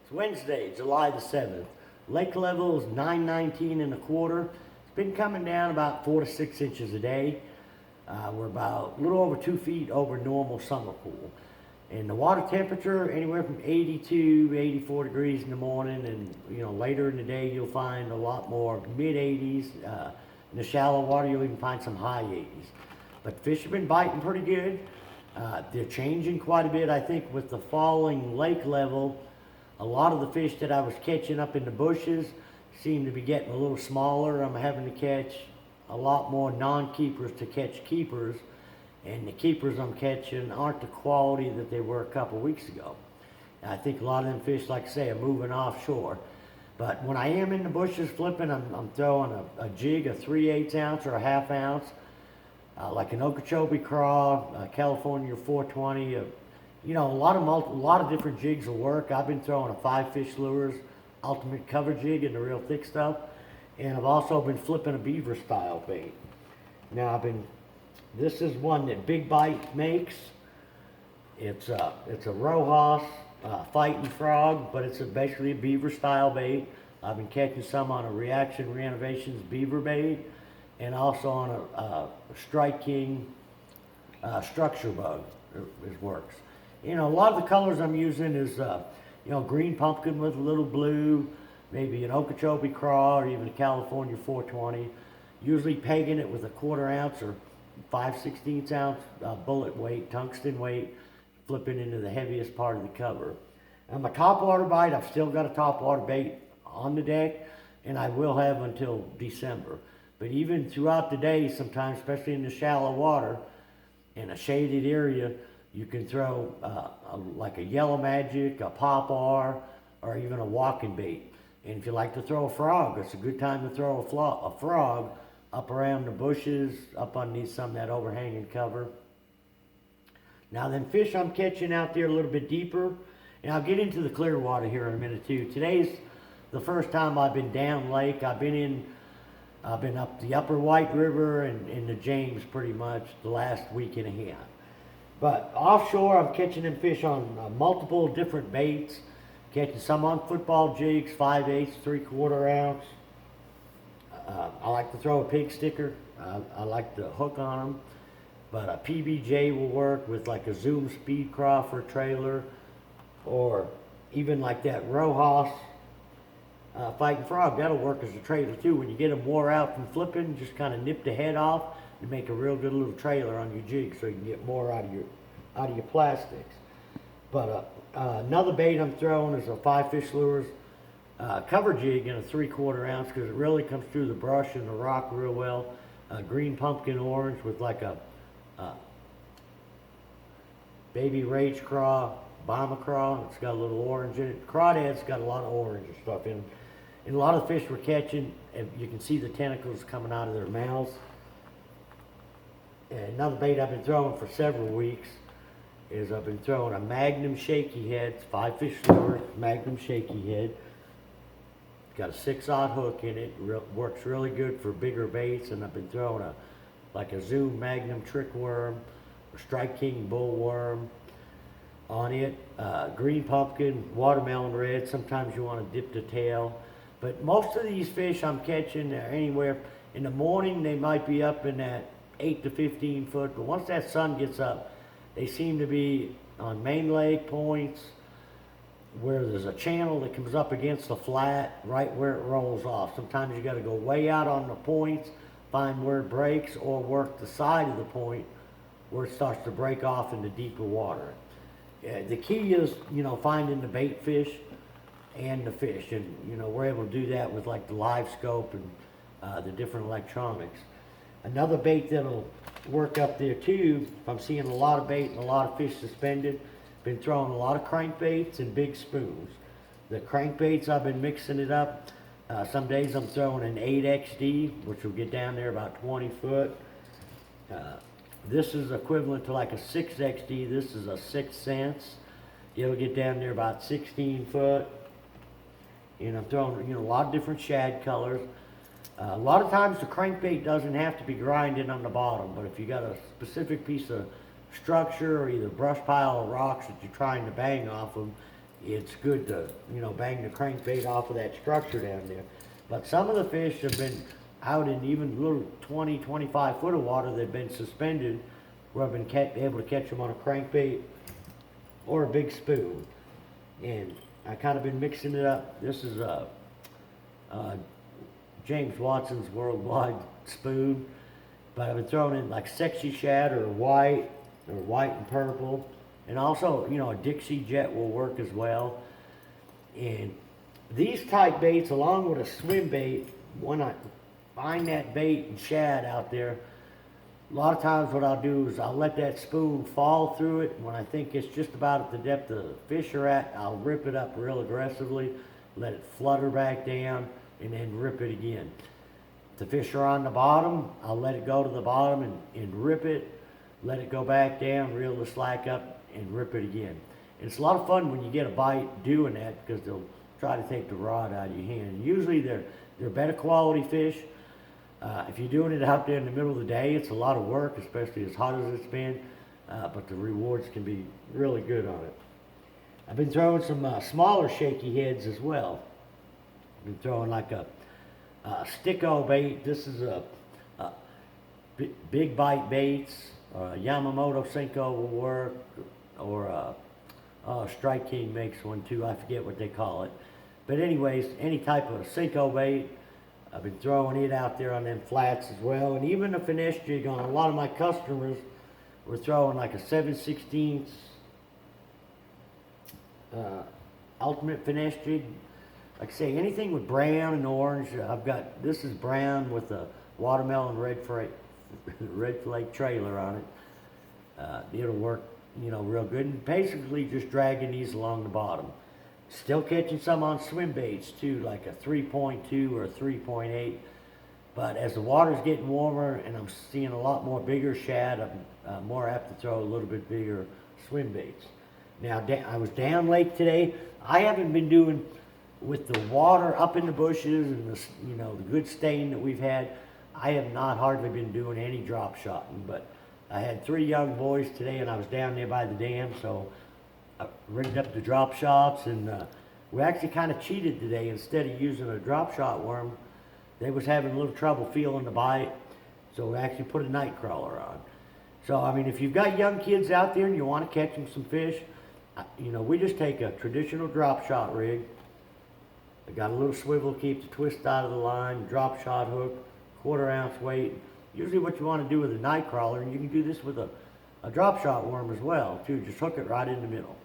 It's Wednesday, July the 7th. Lake level is 919 and a quarter. It's been coming down about 4 to 6 inches a day. We're about a little over 2 feet over normal summer pool. And the water temperature anywhere from 82, 84 degrees in the morning, and later in the day you'll find a lot more mid 80s. In the shallow water you'll even find some high 80s. But fish have been biting pretty good. They're changing quite a bit. I think with the falling lake level, a lot of the fish that I was catching up in the bushes seem to be getting a little smaller. I'm having to catch a lot more non-keepers to catch keepers, and the keepers I'm catching aren't the quality that they were a couple weeks ago. And I think a lot of them fish, like I say, are moving offshore. But when I am in the bushes flipping, I'm throwing a jig, a 3/8 ounce or a ½ ounce, like an Okeechobee craw, California 420. A lot of different jigs will work. I've been throwing a 5-fish lures, ultimate cover jig, and the real thick stuff. And I've also been flipping a beaver style bait. Now this is one that Big Bite makes. It's a Rojas fighting frog, but it's basically a beaver style bait. I've been catching some on a Reaction Renovations beaver bait, and also on a Strike King structure bug. It works. A lot of the colors I'm using is green pumpkin with a little blue, maybe an Okeechobee craw, or even a California 420. Usually pegging it with a 1/4 ounce or 5/16 ounce bullet weight, tungsten weight, flipping into the heaviest part of the cover. On my topwater bite, I've still got a topwater bait on the deck, and I will have until December. But even throughout the day, sometimes, especially in the shallow water, in a shaded area, you can throw like a yellow magic, a popar, or even a walking bait. And if you like to throw a frog, it's a good time to throw a frog up around the bushes, up underneath some of that overhanging cover. Now them fish I'm catching out there a little bit deeper, and I'll get into the clear water here in a minute too. Today's the first time I've been down lake. I've been up the upper White River and in the James pretty much the last week and a half. But offshore, I'm catching them fish on multiple different baits. Catching some on football jigs, 5/8, 3/4 ounce. I like to throw a pig sticker. I like to hook on them. But a PBJ will work with like a Zoom Speed Craw for a trailer, or even like that Rojas fighting frog. That'll work as a trailer too. When you get them wore out from flipping, just kind of nip the head off and make a real good little trailer on your jig, so you can get more out of your plastics. But another bait I'm throwing is a 5-fish lures cover jig in a 3/4 ounce, because it really comes through the brush and the rock real well. Green pumpkin orange with like a baby rage craw, bomber craw. It's got a little orange in it. Crawdad's got a lot of orange and stuff in it. And a lot of fish we're catching, and you can see the tentacles coming out of their mouths. And another bait I've been throwing for several weeks is I've been throwing a Magnum shaky head. It's 5-fish lure, Magnum shaky head. It's got a 6/0 hook in it. Works really good for bigger baits. And I've been throwing like a Zoom Magnum trick worm or Strike King bull worm on it. Green pumpkin, watermelon red. Sometimes you want to dip the tail. But most of these fish I'm catching are anywhere in the morning. They might be up in that 8 to 15 foot. But once that sun gets up, they seem to be on main lake points where there's a channel that comes up against the flat right where it rolls off. Sometimes you got to go way out on the points, find where it breaks, or work the side of the point where it starts to break off into deeper water. The key is, finding the bait fish and the fish, and we're able to do that with like the live scope and the different electronics. Another bait that'll work up there too, if I'm seeing a lot of bait and a lot of fish suspended, been throwing a lot of crankbaits and big spoons. The crankbaits, I've been mixing it up. Some days I'm throwing an 8XD, which will get down there about 20 foot. This is equivalent to like a 6XD. This is a 6 cents. It'll get down there about 16 foot. And I'm throwing, a lot of different shad colors. A lot of times the crankbait doesn't have to be grinded on the bottom, but if you got a specific piece of structure or either brush pile or rocks that you're trying to bang off of, it's good to, bang the crankbait off of that structure down there. But some of the fish have been out in even little 20, 25 foot of water. They've been suspended where I've been able to catch them on a crankbait or a big spoon. And I kind of been mixing it up. This is James Watson's Worldwide spoon, but I've been throwing in like sexy shad or white and purple, and also a Dixie Jet will work as well. And these type baits, along with a swim bait, when I find that bait and shad out there, a lot of times what I'll do is I'll let that spoon fall through it. When I think it's just about at the depth the fish are at, I'll rip it up real aggressively, let it flutter back down, and then rip it again. If the fish are on the bottom, I'll let it go to the bottom and rip it, let it go back down, reel the slack up, and rip it again. And it's a lot of fun when you get a bite doing that, because they'll try to take the rod out of your hand. Usually they're better quality fish. If you're doing it out there in the middle of the day, it's a lot of work, especially as hot as it's been, but the rewards can be really good on it. I've been throwing some smaller shaky heads as well. I've been throwing like a sticko bait. This is a big bite baits. Yamamoto Senko will work, or Strike King makes one too. I forget what they call it. But anyways, any type of Senko bait, I've been throwing it out there on them flats as well. And even a finesse jig on a lot of my customers were throwing like a 7/16 ultimate finesse jig. Like I say, anything with brown and orange. This is brown with a watermelon red flake trailer on it. It'll work, real good. And basically just dragging these along the bottom. Still catching some on swim baits too, like a 3.2 or a 3.8. But as the water's getting warmer and I'm seeing a lot more bigger shad, I'm more apt to throw a little bit bigger swim baits. Now, I was down lake today. I haven't been doing, with the water up in the bushes and the good stain that we've had, I have not hardly been doing any drop shotting. But I had 3 young boys today, and I was down there by the dam, so I rigged up the drop shots, and we actually kind of cheated today. Instead of using a drop shot worm, they was having a little trouble feeling the bite, so we actually put a night crawler on. So, I mean, if you've got young kids out there and you want to catch them some fish, we just take a traditional drop shot rig. I got a little swivel to keep the twist out of the line, drop shot hook, 1/4 ounce weight. Usually what you want to do with a night crawler, and you can do this with a drop shot worm as well too, just hook it right in the middle.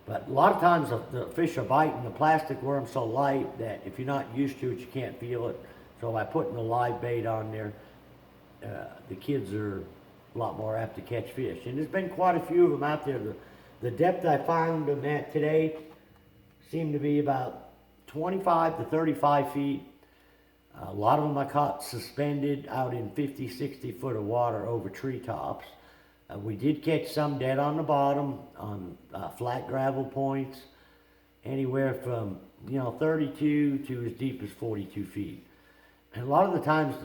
But a lot of times the fish are biting the plastic worm so light that if you're not used to it, you can't feel it. So by putting the live bait on there, the kids are a lot more apt to catch fish. And there's been quite a few of them out there. The depth I found them at today seemed to be about 25 to 35 feet. A lot of them I caught suspended out in 50, 60 foot of water over treetops. We did catch some dead on the bottom on flat gravel points, anywhere from 32 to as deep as 42 feet. And a lot of the times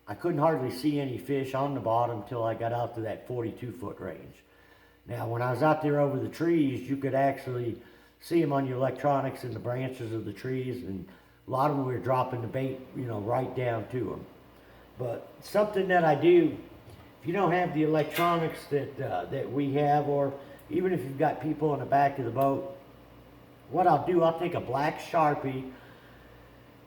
I couldn't hardly see any fish on the bottom till I got out to that 42 foot range. Now when I was out there over the trees, you could actually see them on your electronics in the branches of the trees, and a lot of them were dropping the bait, right down to them. But something that I do, if you don't have the electronics that we have, or even if you've got people in the back of the boat, what I'll do, I'll take a black Sharpie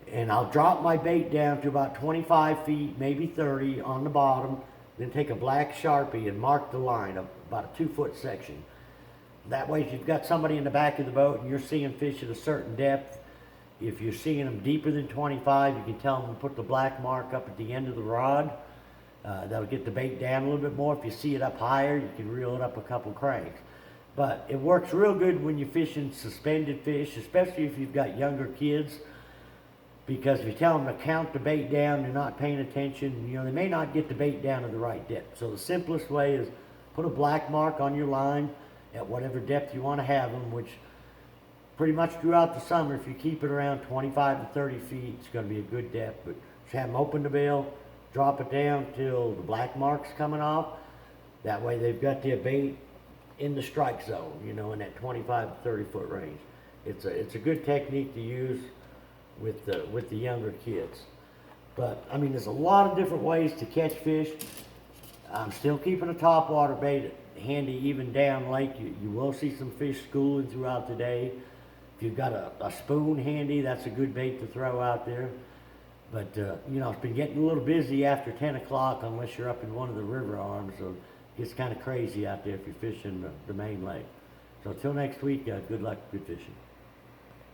and I'll drop my bait down to about 25 feet, maybe 30 on the bottom, then take a black Sharpie and mark the line of about a 2 foot section. That way, if you've got somebody in the back of the boat and you're seeing fish at a certain depth, if you're seeing them deeper than 25, you can tell them to put the black mark up at the end of the rod. That'll get the bait down a little bit more. If you see it up higher, you can reel it up a couple cranks. But it works real good when you're fishing suspended fish, especially if you've got younger kids, because if you tell them to count the bait down, they're not paying attention, they may not get the bait down to the right depth. So the simplest way is put a black mark on your line at whatever depth you want to have them, which pretty much throughout the summer, if you keep it around 25 to 30 feet, it's going to be a good depth. But just have them open the bill, drop it down till the black mark's coming off. That way they've got their bait in the strike zone, you know, in that 25 to 30 foot range. It's a good technique to use with the younger kids. But I mean, there's a lot of different ways to catch fish. I'm still keeping a topwater bait handy even down lake. You will see some fish schooling throughout the day. If you've got a spoon handy, that's a good bait to throw out there. But you know, it's been getting a little busy after 10 o'clock unless you're up in one of the river arms. So it gets kind of crazy out there if you're fishing the main lake. So until next week, good luck, good fishing.